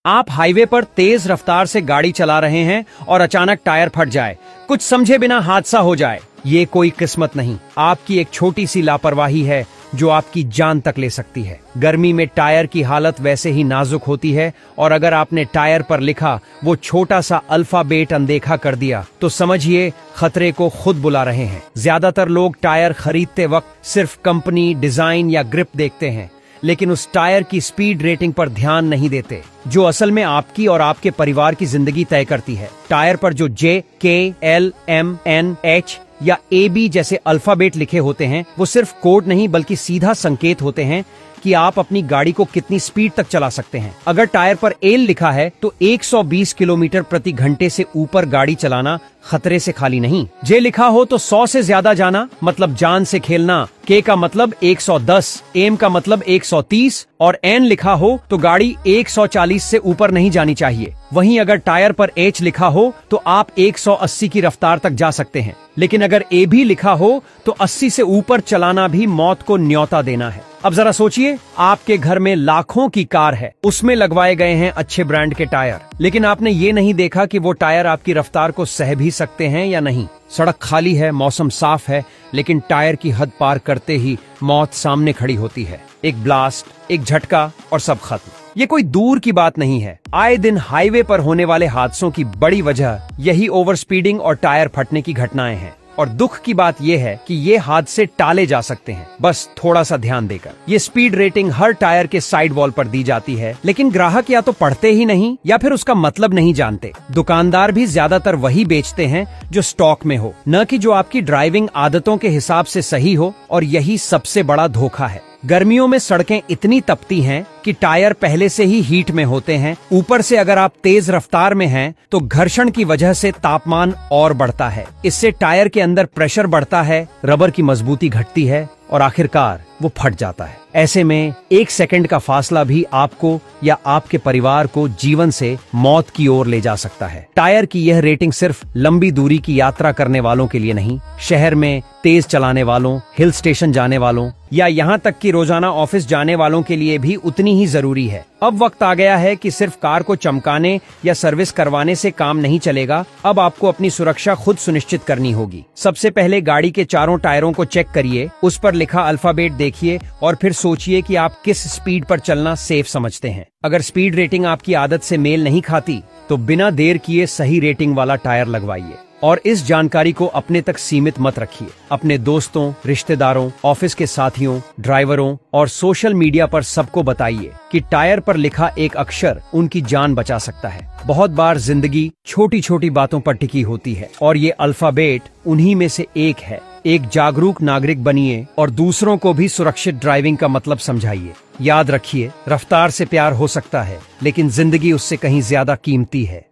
आप हाईवे पर तेज रफ्तार से गाड़ी चला रहे हैं और अचानक टायर फट जाए, कुछ समझे बिना हादसा हो जाए। ये कोई किस्मत नहीं, आपकी एक छोटी सी लापरवाही है जो आपकी जान तक ले सकती है। गर्मी में टायर की हालत वैसे ही नाजुक होती है और अगर आपने टायर पर लिखा वो छोटा सा अल्फाबेट अनदेखा कर दिया तो समझिए खतरे को खुद बुला रहे हैं। ज्यादातर लोग टायर खरीदते वक्त सिर्फ कंपनी, डिजाइन या ग्रिप देखते हैं, लेकिन उस टायर की स्पीड रेटिंग पर ध्यान नहीं देते, जो असल में आपकी और आपके परिवार की जिंदगी तय करती है। टायर पर जो J, K, L, M, N, H या AB जैसे अल्फाबेट लिखे होते हैं वो सिर्फ कोड नहीं बल्कि सीधा संकेत होते हैं कि आप अपनी गाड़ी को कितनी स्पीड तक चला सकते हैं। अगर टायर पर एल लिखा है तो 120 किलोमीटर प्रति घंटे से ऊपर गाड़ी चलाना खतरे से खाली नहीं। जे लिखा हो तो 100 से ज्यादा जाना मतलब जान से खेलना। के का मतलब 110, एम का मतलब 130 और एन लिखा हो तो गाड़ी 140 से ऊपर नहीं जानी चाहिए। वहीं अगर टायर पर एच लिखा हो तो आप 180 की रफ्तार तक जा सकते हैं, लेकिन अगर ए भी लिखा हो तो 80 से ऊपर चलाना भी मौत को न्योता देना है। अब जरा सोचिए, आपके घर में लाखों की कार है, उसमें लगवाए गए हैं अच्छे ब्रांड के टायर, लेकिन आपने ये नहीं देखा कि वो टायर आपकी रफ्तार को सह भी सकते हैं या नहीं। सड़क खाली है, मौसम साफ है, लेकिन टायर की हद पार करते ही मौत सामने खड़ी होती है। एक ब्लास्ट, एक झटका और सब खत्म। ये कोई दूर की बात नहीं है। आए दिन हाईवे पर होने वाले हादसों की बड़ी वजह यही ओवर स्पीडिंग और टायर फटने की घटनाएं हैं। और दुख की बात यह है कि ये हादसे टाले जा सकते हैं, बस थोड़ा सा ध्यान देकर। ये स्पीड रेटिंग हर टायर के साइड वॉल पर दी जाती है, लेकिन ग्राहक या तो पढ़ते ही नहीं या फिर उसका मतलब नहीं जानते। दुकानदार भी ज्यादातर वही बेचते हैं जो स्टॉक में हो, न कि जो आपकी ड्राइविंग आदतों के हिसाब से सही हो, और यही सबसे बड़ा धोखा है। गर्मियों में सड़कें इतनी तपती हैं कि टायर पहले से ही हीट में होते हैं। ऊपर से अगर आप तेज रफ्तार में हैं तो घर्षण की वजह से तापमान और बढ़ता है। इससे टायर के अंदर प्रेशर बढ़ता है, रबर की मजबूती घटती है और आखिरकार वो फट जाता है। ऐसे में 1 सेकंड का फासला भी आपको या आपके परिवार को जीवन से मौत की ओर ले जा सकता है। टायर की यह रेटिंग सिर्फ लंबी दूरी की यात्रा करने वालों के लिए नहीं, शहर में तेज चलाने वालों, हिल स्टेशन जाने वालों या यहाँ तक कि रोजाना ऑफिस जाने वालों के लिए भी उतनी ही जरूरी है। अब वक्त आ गया है कि सिर्फ कार को चमकाने या सर्विस करवाने से काम नहीं चलेगा। अब आपको अपनी सुरक्षा खुद सुनिश्चित करनी होगी। सबसे पहले गाड़ी के चारों टायरों को चेक करिए, उस पर लिखा अल्फाबेट देखिए और फिर सोचिए कि आप किस स्पीड पर चलना सेफ समझते हैं। अगर स्पीड रेटिंग आपकी आदत से मेल नहीं खाती तो बिना देर किए सही रेटिंग वाला टायर लगवाइए। और इस जानकारी को अपने तक सीमित मत रखिए। अपने दोस्तों, रिश्तेदारों, ऑफिस के साथियों, ड्राइवरों और सोशल मीडिया पर सबको बताइए कि टायर पर लिखा एक अक्षर उनकी जान बचा सकता है। बहुत बार जिंदगी छोटी छोटी बातों पर टिकी होती है और ये अल्फाबेट उन्हीं में से एक है। एक जागरूक नागरिक बनिए और दूसरों को भी सुरक्षित ड्राइविंग का मतलब समझाइए। याद रखिए, रफ्तार से प्यार हो सकता है, लेकिन जिंदगी उससे कहीं ज्यादा कीमती है।